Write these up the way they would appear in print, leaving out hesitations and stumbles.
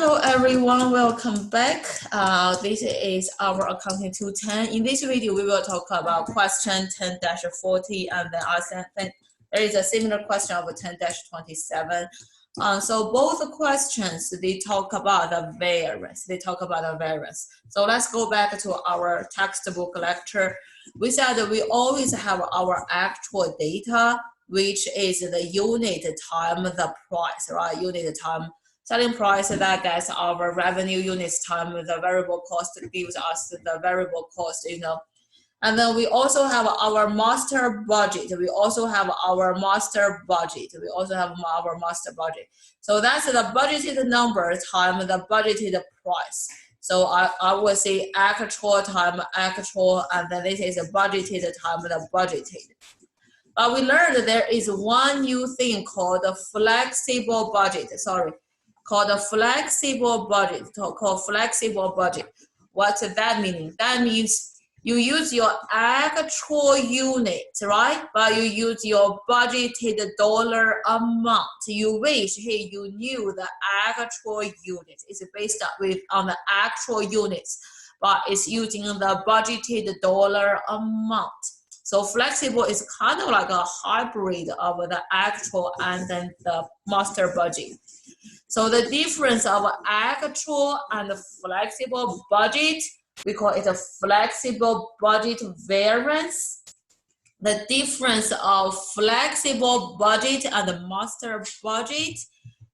Hello everyone, welcome back. This is our Accounting 210. In this video, we will talk about question 10-40 and then there is a similar question of 10-27. So both questions, they talk about the variance. So let's go back to our textbook lecture. We said that we always have our actual data, which is the unit time the price, right? Unit time selling price, that gets our revenue units time the variable cost gives us the variable cost, And then we also have our master budget. So that's the budgeted number time the budgeted price. So I would say actual time actual, and then this is budgeted time the budgeted. But we learned that there is one new thing called a flexible budget. Called flexible budget. What's that meaning? That means you use your actual unit, right? But you use your budgeted dollar amount. You wish, hey, you knew the actual unit. It's based on the actual units, but it's using the budgeted dollar amount. So flexible is kind of like a hybrid of the actual and then the master budget. So the difference of actual and flexible budget, we call it a flexible budget variance. The difference of flexible budget and master budget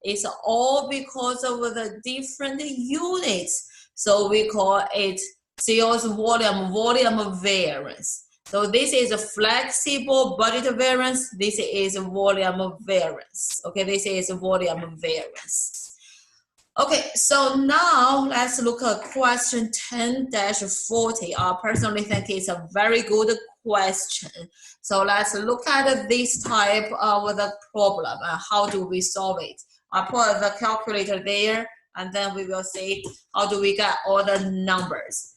is all because of the different units. So we call it sales volume variance. So this is a flexible budget variance. This is a volume variance. Okay, this is a volume variance. Okay, so now let's look at question 10-40. I personally think it's a very good question. So let's look at this type of the problem and how do we solve it. I put the calculator there and then we will see how do we get all the numbers.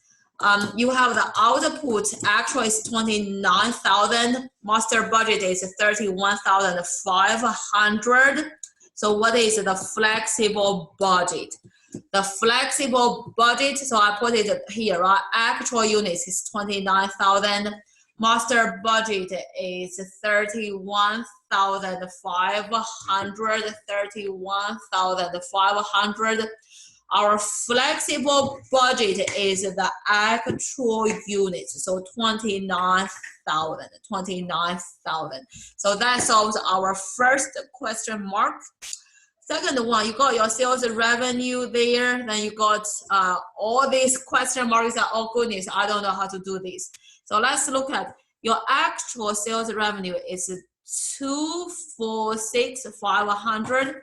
You have the output, actual is 29,000, master budget is 31,500. So what is the flexible budget? The flexible budget, so I put it here, right? Actual units is 29,000, master budget is 31,500. Our flexible budget is the actual units, so 29,000. So that solves our first question mark. Second one, you got your sales revenue there, then you got all these question marks are, oh goodness, I don't know how to do this. So let's look at your actual sales revenue is 246,500,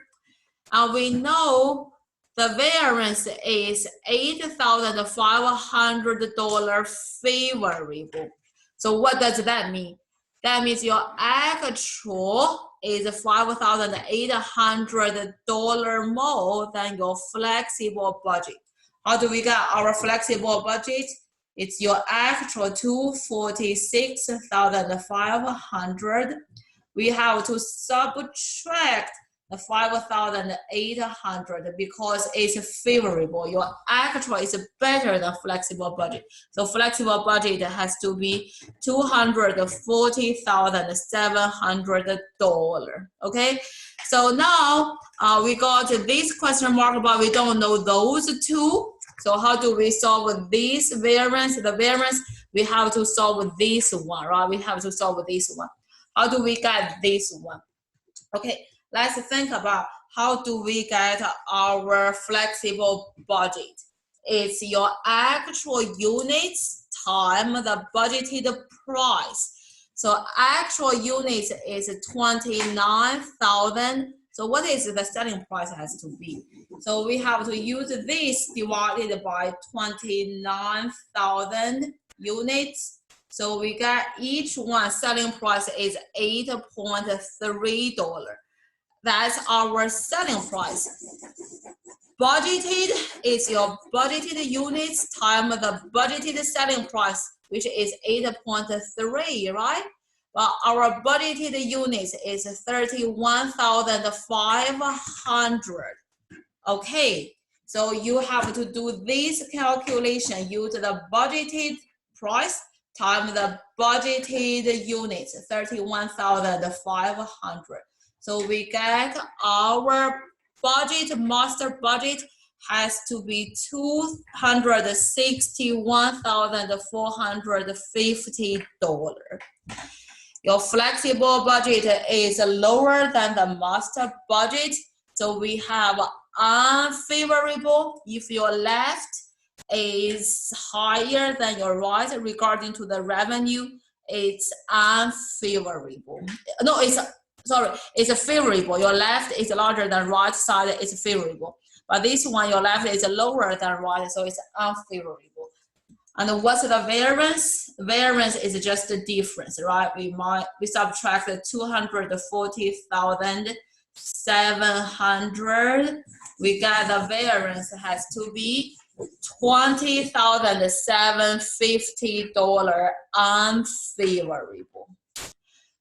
and we know the variance is $8,500 favorable. So what does that mean? That means your actual is $5,800 more than your flexible budget. How do we get our flexible budget? It's your actual 246,500. We have to subtract the 5,800 because it's favorable. Your actual is better than flexible budget. So flexible budget has to be $240,700. Okay, so now we got this question mark, but we don't know those two. So how do we solve this variance? The variance, we have to solve this one, right? We have to solve this one. How do we get this one? Okay. Let's think about how do we get our flexible budget. It's your actual units time the budgeted price. So actual units is 29,000. So what is the selling price has to be? So we have to use this divided by 29,000 units. So we get each one selling price is $8.3. That's our selling price. Budgeted is your budgeted units times the budgeted selling price, which is 8.3, right? But our budgeted units is 31,500. Okay, So you have to do this calculation, use the budgeted price times the budgeted units, 31,500. So we get our budget, master budget has to be $261,450. Your flexible budget is lower than the master budget. So we have unfavorable if your left is higher than your right regarding to the revenue. It's unfavorable. No, it's favorable. Your left is larger than right side, it's favorable. But this one, your left is lower than right, so it's unfavorable. And what's the variance? Variance is just the difference, right? We subtract 240,700. We get the variance has to be $20,750 unfavorable.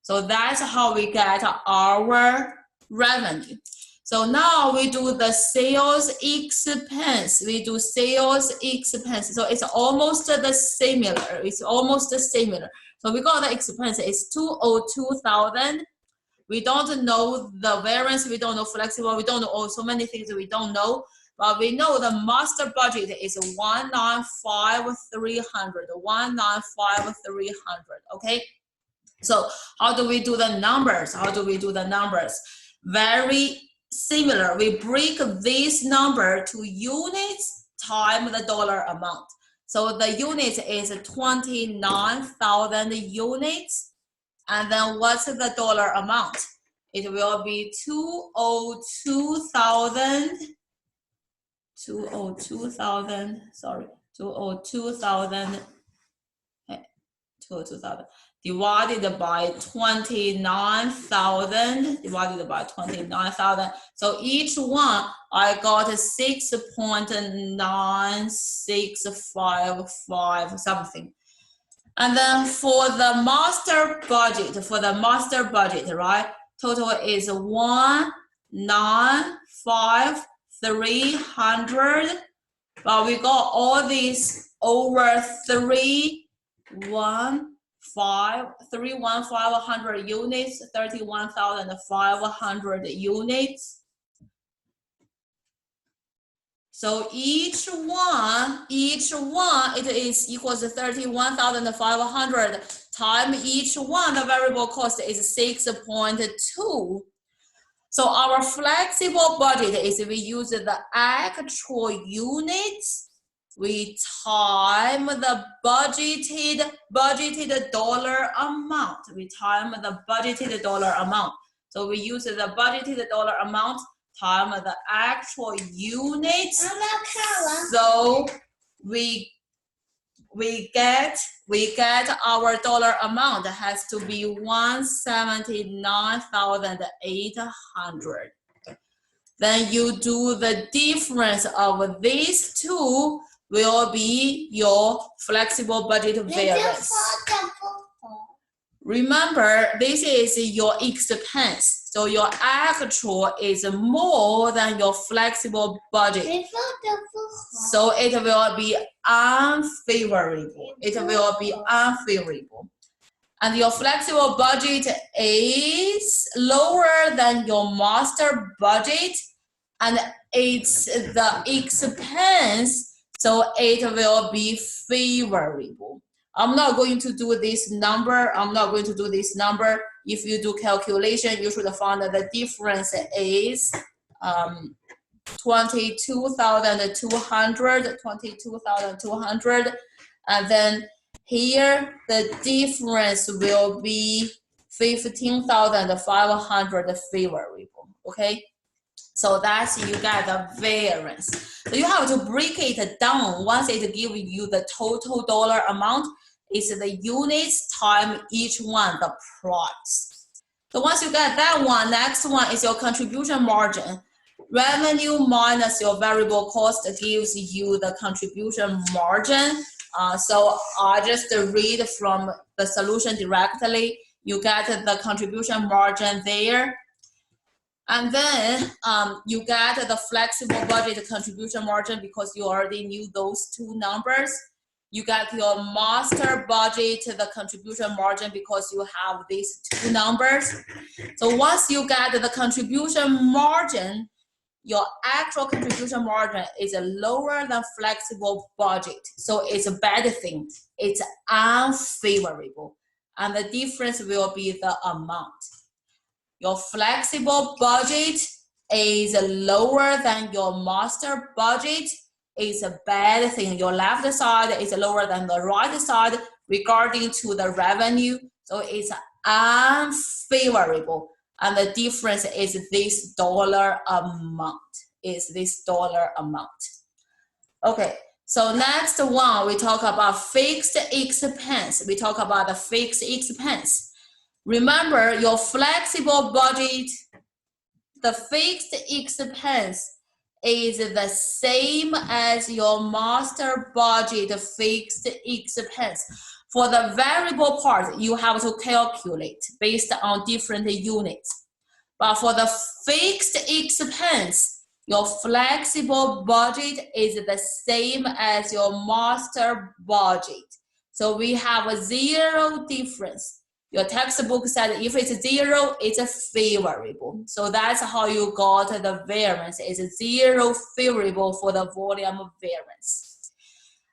So that's how we get our revenue. So now we do the sales expense. We do sales expense. So it's almost the similar. It's almost similar. So we got the expense is 202,000. We don't know the variance. We don't know flexible. We don't know so many things we don't know. But we know the master budget is 195,300. 195,300. Okay. So how do we do the numbers? How do we do the numbers? Very similar. We break this number to units times the dollar amount. So the units is 29,000 units. And then what's the dollar amount? It will be 202,000. 202,000 divided by 29,000 divided by 29,000. So each one I got 6.9655 something. And then for the master budget, right? Total is 195,300. But we got all these over 31,500 units, 31,500 units. So each one it is equals to 31,500 times each one. The variable cost is 6.2. So our flexible budget is we use the actual units. We time the budgeted dollar amount. We time the budgeted dollar amount. So we use the budgeted dollar amount time the actual units. So we get our dollar amount has to be 179,800. Then you do the difference of these two will be your flexible budget variance. Remember, this is your expense. So your actual is more than your flexible budget. So it will be unfavorable. It will be unfavorable. And your flexible budget is lower than your master budget. And it's the expense, so it will be favorable. I'm not going to do this number. If you do calculation, you should find that the difference is 22,200. And then here, the difference will be 15,500 favorable, okay? So that's you get the variance. So you have to break it down. Once it gives you the total dollar amount, it's the units times each one, the price. So once you get that one, next one is your contribution margin. Revenue minus your variable cost gives you the contribution margin. So I just read from the solution directly. You get the contribution margin there. And then you get the flexible budget contribution margin because you already knew those two numbers. You got your master budget, the contribution margin, because you have these two numbers. So once you get the contribution margin, your actual contribution margin is lower than flexible budget. So it's a bad thing. It's unfavorable. And the difference will be the amount. Your flexible budget is lower than your master budget. It's a bad thing. Your left side is lower than the right side regarding to the revenue. So it's unfavorable. And the difference is this dollar amount. Okay, so next one, we talk about fixed expense. We talk about the fixed expense. Remember, your flexible budget, the fixed expense is the same as your master budget fixed expense. For the variable part, you have to calculate based on different units. But for the fixed expense, your flexible budget is the same as your master budget. So we have a zero difference. Your textbook said if it's zero, it's a favorable. So that's how you got the variance. It's zero favorable for the volume variance.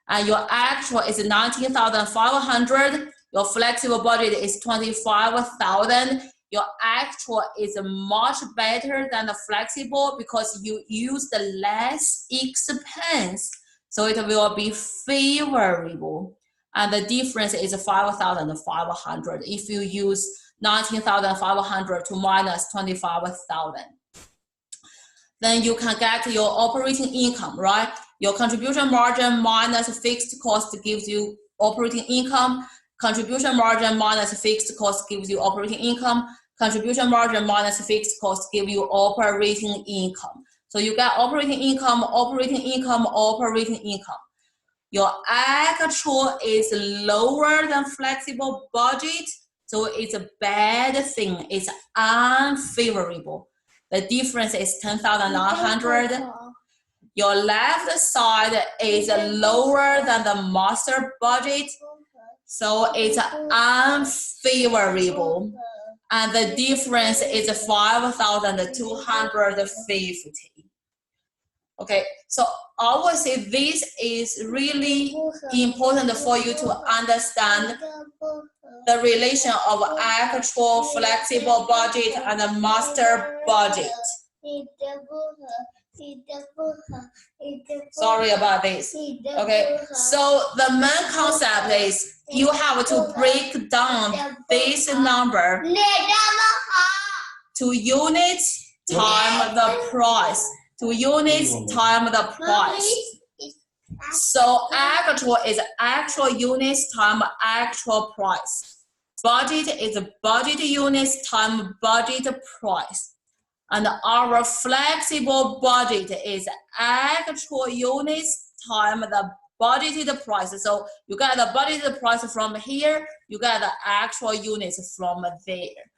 And your actual is 19,500. Your flexible budget is 25,000. Your actual is much better than the flexible because you use the less expense. So it will be favorable. And the difference is 5,500 if you use 19,500 to minus 25,000. Then you can get your operating income, right? Your contribution margin minus fixed cost gives you operating income. Contribution margin minus fixed cost gives you operating income. Contribution margin minus fixed cost gives you operating income. So you get operating income, operating income, operating income. Your actual is lower than flexible budget, so it's a bad thing. It's unfavorable. The difference is 10,900. Your left side is lower than the master budget, so it's unfavorable. And the difference is 5,250. Okay, so I would say this is really important for you to understand the relation of actual flexible budget and a master budget. Sorry about this. Okay, so the main concept is you have to break down this number to units times the price. To units times the price. So actual is actual units times actual price. Budget is budget units times budget price. And our flexible budget is actual units times the budgeted price. So you get the budgeted price from here, you get the actual units from there.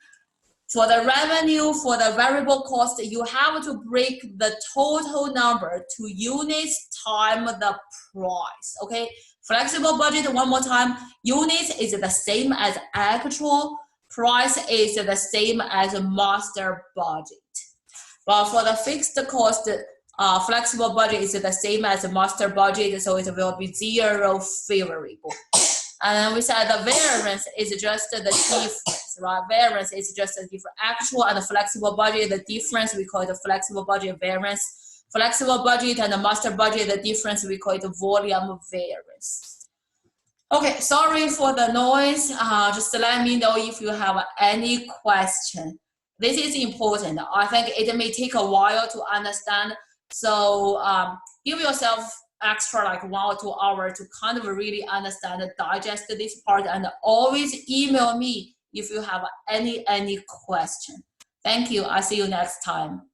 For the revenue, for the variable cost, you have to break the total number to units times the price, okay? Flexible budget, one more time, units is the same as actual, price is the same as master budget. But for the fixed cost, flexible budget is the same as master budget, so it will be zero favorable. And then we said the variance is just the difference, right? Variance is just the difference. Actual and the flexible budget, the difference we call it the flexible budget variance. Flexible budget and the master budget, the difference we call it the volume variance. Okay, sorry for the noise. Just let me know if you have any question. This is important. I think it may take a while to understand. So give yourself extra like 1 or 2 hours to kind of really understand and digest this part, and always email me if you have any question. Thank you. I'll see you next time.